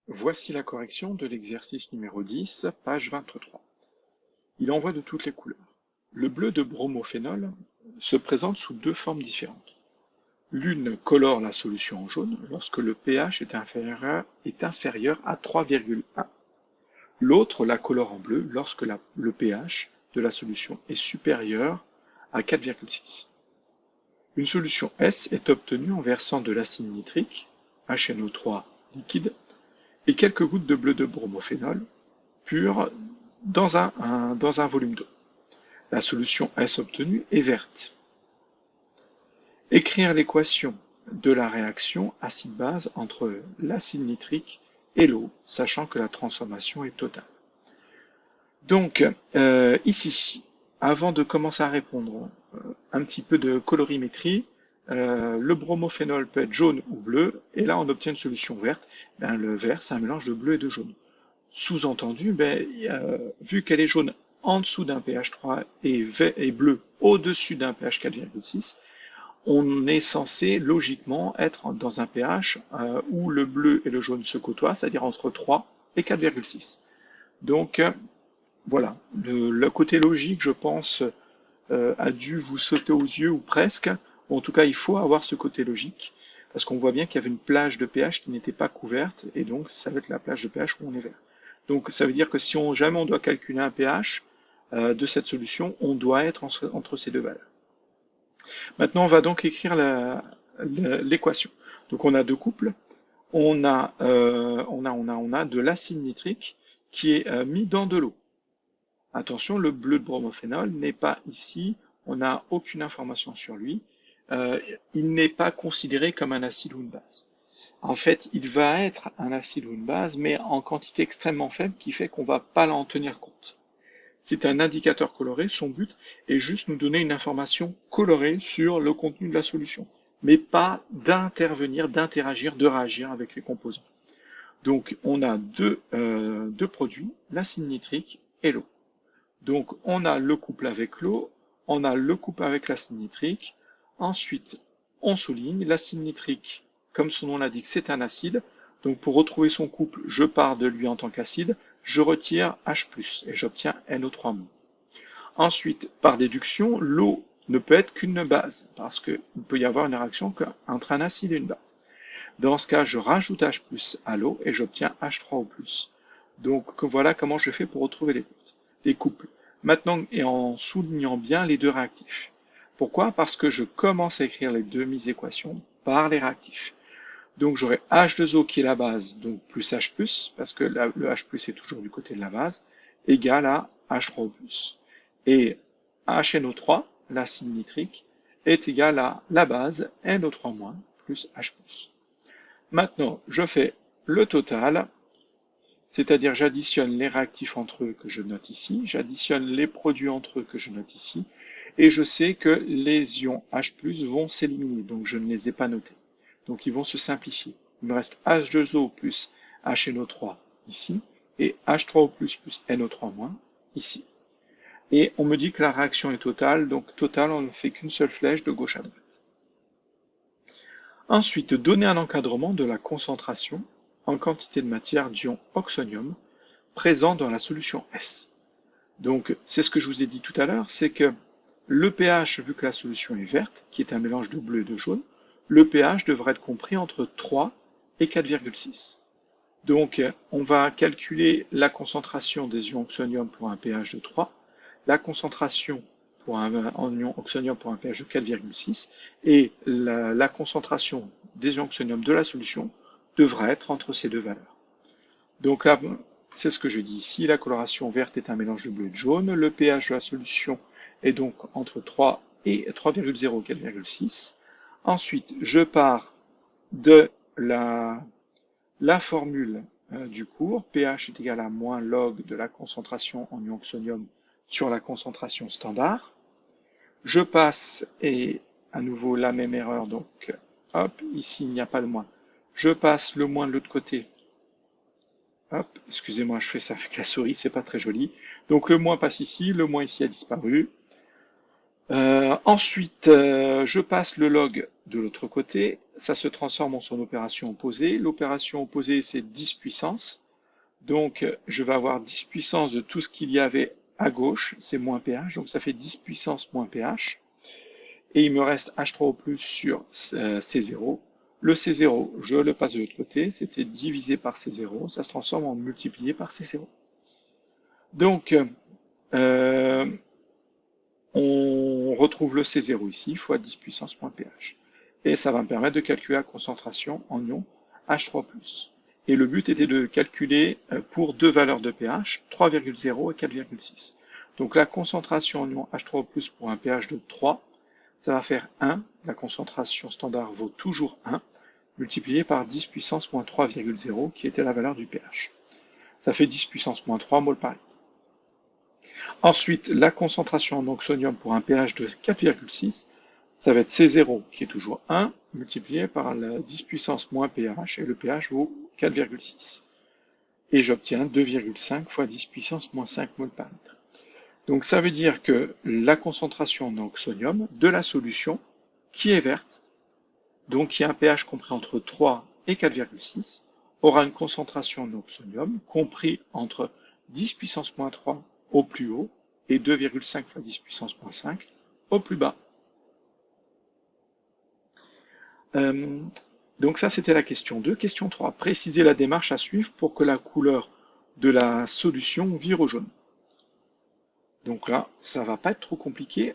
Voici la correction de l'exercice numéro 10, page 23. Il envoie de toutes les couleurs. Le bleu de bromophénol se présente sous deux formes différentes. L'une colore la solution en jaune lorsque le pH est inférieur à 3,1. L'autre la colore en bleu lorsque le pH de la solution est supérieur à 4,6. Une solution S est obtenue en versant de l'acide nitrique, HNO3 liquide, et quelques gouttes de bleu de bromophénol pur dans un volume d'eau. La solution S obtenue est verte. Écrire l'équation de la réaction acide-base entre l'acide nitrique et l'eau, sachant que la transformation est totale. Donc, ici, avant de commencer à répondre, un petit peu de colorimétrie. Le bromophénol peut être jaune ou bleu, et là on obtient une solution verte. Le vert, c'est un mélange de bleu et de jaune. Sous-entendu, vu qu'elle est jaune en dessous d'un pH 3 et bleu au-dessus d'un pH 4,6, on est censé logiquement être dans un pH où le bleu et le jaune se côtoient, c'est-à-dire entre 3 et 4,6. Donc voilà, le côté logique, je pense, a dû vous sauter aux yeux ou presque. Bon, en tout cas, il faut avoir ce côté logique, parce qu'on voit bien qu'il y avait une plage de pH qui n'était pas couverte, et donc ça va être la plage de pH où on est vert. Donc ça veut dire que si jamais on doit calculer un pH de cette solution, on doit être entre ces deux valeurs. Maintenant, on va donc écrire l'équation. Donc on a deux couples. On a de l'acide nitrique qui est mis dans de l'eau. Attention, le bleu de bromophénol n'est pas ici, on n'a aucune information sur lui. Il n'est pas considéré comme un acide ou une base. En fait, il va être un acide ou une base, mais en quantité extrêmement faible, qui fait qu'on ne va pas en tenir compte. C'est un indicateur coloré, son but est juste nous donner une information colorée sur le contenu de la solution, mais pas d'intervenir, d'interagir, de réagir avec les composants. Donc on a deux produits, l'acide nitrique et l'eau. Donc on a le couple avec l'eau, on a le couple avec l'acide nitrique. Ensuite, on souligne l'acide nitrique, comme son nom l'indique, c'est un acide. Donc pour retrouver son couple, je pars de lui en tant qu'acide, je retire H+, et j'obtiens NO3-. Ensuite, par déduction, l'eau ne peut être qu'une base, parce qu'il peut y avoir une réaction entre un acide et une base. Dans ce cas, je rajoute H+ à l'eau et j'obtiens H3O+. Donc voilà comment je fais pour retrouver les couples. Maintenant, et en soulignant bien les deux réactifs. Pourquoi? Parce que je commence à écrire les demi-équations par les réactifs. Donc j'aurai H2O qui est la base, donc plus H+, parce que le H+, est toujours du côté de la base, égale à H3O+. Et HNO3, l'acide nitrique, est égal à la base NO3- plus H+. Maintenant, je fais le total, c'est-à-dire j'additionne les réactifs entre eux que je note ici, j'additionne les produits entre eux que je note ici, et je sais que les ions H+, vont s'éliminer, donc je ne les ai pas notés. Donc ils vont se simplifier. Il me reste H2O plus HNO3 ici, et H3O plus NO3- ici. Et on me dit que la réaction est totale, donc totale, on ne fait qu'une seule flèche de gauche à droite. Ensuite, donner un encadrement de la concentration en quantité de matière d'ion oxonium présent dans la solution S. Donc, c'est ce que je vous ai dit tout à l'heure, c'est que le pH, vu que la solution est verte, qui est un mélange de bleu et de jaune, le pH devrait être compris entre 3 et 4,6. Donc, on va calculer la concentration des ions oxonium pour un pH de 3, la concentration en ion oxonium pour un pH de 4,6, et la concentration des ions oxonium de la solution devrait être entre ces deux valeurs. Donc là, c'est ce que je dis ici, la coloration verte est un mélange de bleu et de jaune, le pH de la solution est donc entre 3 et 3,0 et 4,6. Ensuite, je pars de la formule du cours, pH est égal à moins log de la concentration en ion oxonium sur la concentration standard. Je passe, et à nouveau la même erreur, donc hop, ici il n'y a pas de moins. Je passe le moins de l'autre côté. Hop, excusez-moi, je fais ça avec la souris, c'est pas très joli. Donc le moins passe ici, le moins ici a disparu. Ensuite, je passe le log de l'autre côté, ça se transforme en son opération opposée. L'opération opposée, c'est 10 puissance. Donc, je vais avoir 10 puissance de tout ce qu'il y avait à gauche, c'est moins pH, donc ça fait 10 puissance moins pH. Et il me reste H3O+ sur C0. Le C0, je le passe de l'autre côté, c'était divisé par C0, ça se transforme en multiplié par C0. Donc, on retrouve le C0 ici, fois 10 puissance moins pH. Et ça va me permettre de calculer la concentration en ion H3+. Et le but était de calculer pour deux valeurs de pH, 3,0 et 4,6. Donc la concentration en ion H3+ pour un pH de 3, ça va faire 1, la concentration standard vaut toujours 1, multiplié par 10 puissance moins 3,0, qui était la valeur du pH. Ça fait 10 puissance moins 3 moles par litre. Ensuite, la concentration en oxonium pour un pH de 4,6, ça va être C0, qui est toujours 1, multiplié par la 10 puissance moins pH, et le pH vaut 4,6. Et j'obtiens 2,5 fois 10 puissance moins 5 moles par litre. Donc ça veut dire que la concentration en oxonium de la solution, qui est verte, donc qui a un pH compris entre 3 et 4,6, aura une concentration en oxonium compris entre 10 puissance moins 3 au plus haut et 2,5 fois 10 puissance moins 5 au plus bas. Donc ça, c'était la question 2. Question 3. Précisez la démarche à suivre pour que la couleur de la solution vire au jaune. Donc là, ça va pas être trop compliqué.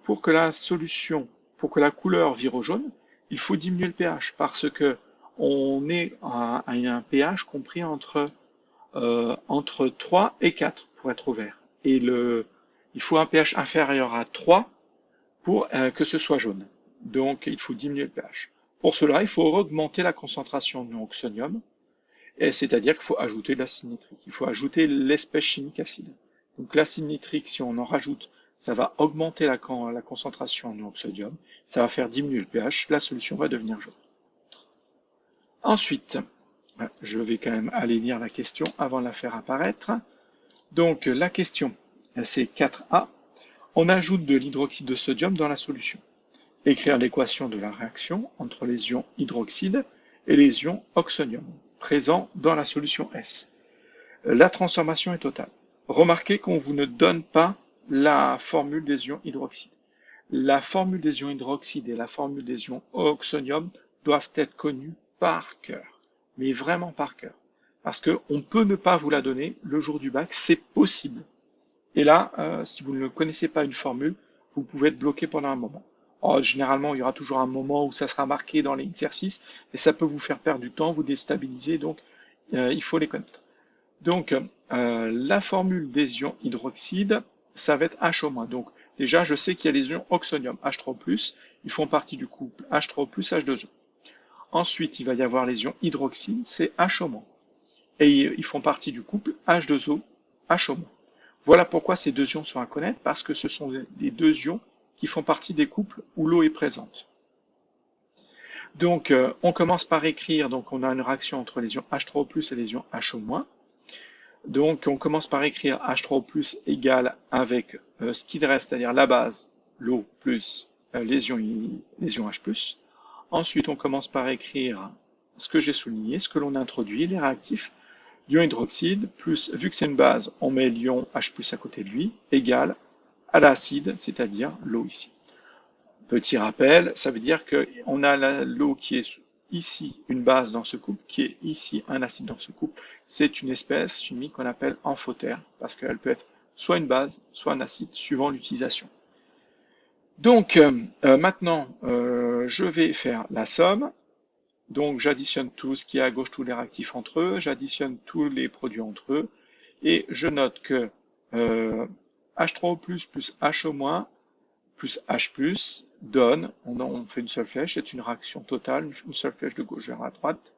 Pour que la couleur vire au jaune, il faut diminuer le pH parce que on est à un pH compris entre 3 et 4 pour être au vert. Et il faut un pH inférieur à 3 pour que ce soit jaune. Donc, il faut diminuer le pH. Pour cela, il faut augmenter la concentration en oxonium, c'est-à-dire qu'il faut ajouter de l'acide nitrique. Il faut ajouter l'espèce chimique acide. Donc, l'acide nitrique, si on en rajoute, ça va augmenter la concentration en oxonium, ça va faire diminuer le pH, la solution va devenir jaune. Ensuite, je vais quand même aller lire la question avant de la faire apparaître. Donc, la question, c'est 4A. On ajoute de l'hydroxyde de sodium dans la solution. Écrire l'équation de la réaction entre les ions hydroxyde et les ions oxonium, présents dans la solution S. La transformation est totale. Remarquez qu'on vous ne donne pas la formule des ions hydroxyde. La formule des ions hydroxyde et la formule des ions oxonium doivent être connues par cœur, mais vraiment par cœur. Parce qu'on peut ne pas vous la donner le jour du bac, c'est possible. Et là, si vous ne connaissez pas une formule, vous pouvez être bloqué pendant un moment. Alors, généralement, il y aura toujours un moment où ça sera marqué dans l'exercice, et ça peut vous faire perdre du temps, vous déstabiliser, donc il faut les connaître. Donc, la formule des ions hydroxyde, ça va être H-. Donc, déjà, je sais qu'il y a les ions oxonium, H3+, ils font partie du couple H3+, H2O. Ensuite, il va y avoir les ions hydroxyde, c'est H-. Et ils font partie du couple H2O, H-. Voilà pourquoi ces deux ions sont à connaître, parce que ce sont les deux ions qui font partie des couples où l'eau est présente. Donc, on commence par écrire, donc on a une réaction entre les ions H3O+ et les ions H-. Donc, on commence par écrire H3O+ égale avec ce qu'il reste, c'est-à-dire la base, l'eau, plus les ions H+. Ensuite, on commence par écrire ce que j'ai souligné, ce que l'on a introduit, les réactifs. L'ion hydroxyde, plus, vu que c'est une base, on met l'ion H+ à côté de lui, égale à l'acide, c'est-à-dire l'eau ici. Petit rappel, ça veut dire qu'on a l'eau qui est ici une base dans ce couple, qui est ici un acide dans ce couple. C'est une espèce chimique qu'on appelle amphotère, parce qu'elle peut être soit une base, soit un acide, suivant l'utilisation. Donc, maintenant, je vais faire la somme. Donc, j'additionne tout ce qui est à gauche, tous les réactifs entre eux, j'additionne tous les produits entre eux, et je note que H3O+, plus H- plus H+, donne, on fait une seule flèche, c'est une réaction totale, une seule flèche de gauche vers la droite,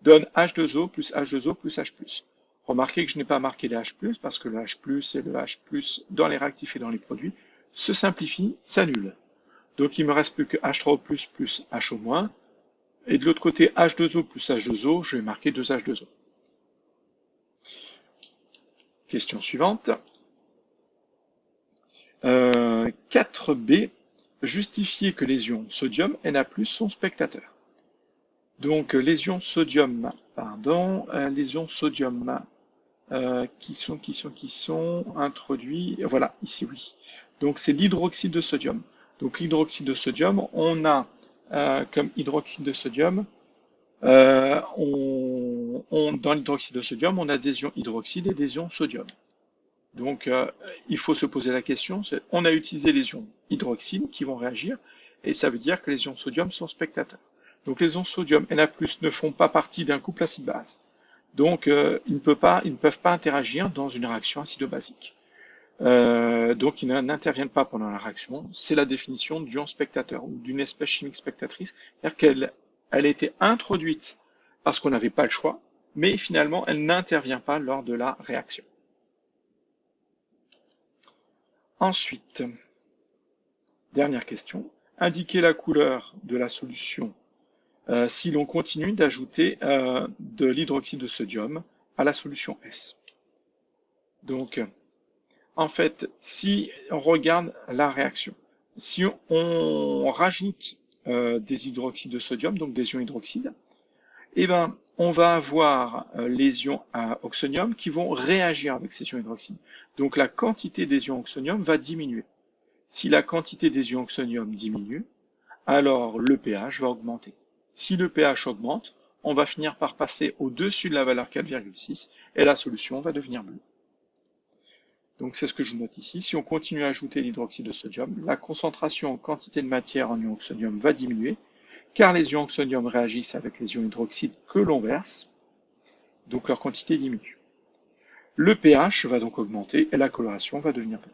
donne H2O plus H2O plus H+. Remarquez que je n'ai pas marqué les H+, parce que le H+, et le H+, dans les réactifs et dans les produits, se simplifient, s'annulent. Donc il me reste plus que H3O+, plus H-, et de l'autre côté, H2O plus H2O, je vais marquer 2H2O. Question suivante. 4b. justifier que les ions sodium Na+, sont spectateurs. Donc les ions sodium, les ions sodium qui sont introduits, voilà, ici oui. Donc c'est l'hydroxyde de sodium. Donc l'hydroxyde de sodium, on a comme hydroxyde de sodium, dans l'hydroxyde de sodium, on a des ions hydroxyde et des ions sodium. Donc il faut se poser la question, on a utilisé les ions hydroxyde qui vont réagir, et ça veut dire que les ions sodium sont spectateurs. Donc les ions sodium Na+, ne font pas partie d'un couple acide-base. Donc ils ne peuvent pas interagir dans une réaction acido-basique. Donc ils n'interviennent pas pendant la réaction. C'est la définition d'ion spectateur ou d'une espèce chimique spectatrice, c'est-à-dire qu'elle a été introduite parce qu'on n'avait pas le choix, mais finalement elle n'intervient pas lors de la réaction. Ensuite, dernière question, indiquer la couleur de la solution si l'on continue d'ajouter de l'hydroxyde de sodium à la solution S. Donc, en fait, si on regarde la réaction, si on rajoute des hydroxydes de sodium, donc des ions hydroxydes, eh ben, on va avoir les ions à oxonium qui vont réagir avec ces ions hydroxydes. Donc la quantité des ions oxonium va diminuer. Si la quantité des ions oxonium diminue, alors le pH va augmenter. Si le pH augmente, on va finir par passer au-dessus de la valeur 4,6 et la solution va devenir bleue. Donc c'est ce que je note ici. Si on continue à ajouter l'hydroxyde de sodium, la concentration en quantité de matière en ions oxonium va diminuer, car les ions oxonium réagissent avec les ions hydroxydes que l'on verse, donc leur quantité diminue. Le pH va donc augmenter et la coloration va devenir bleue.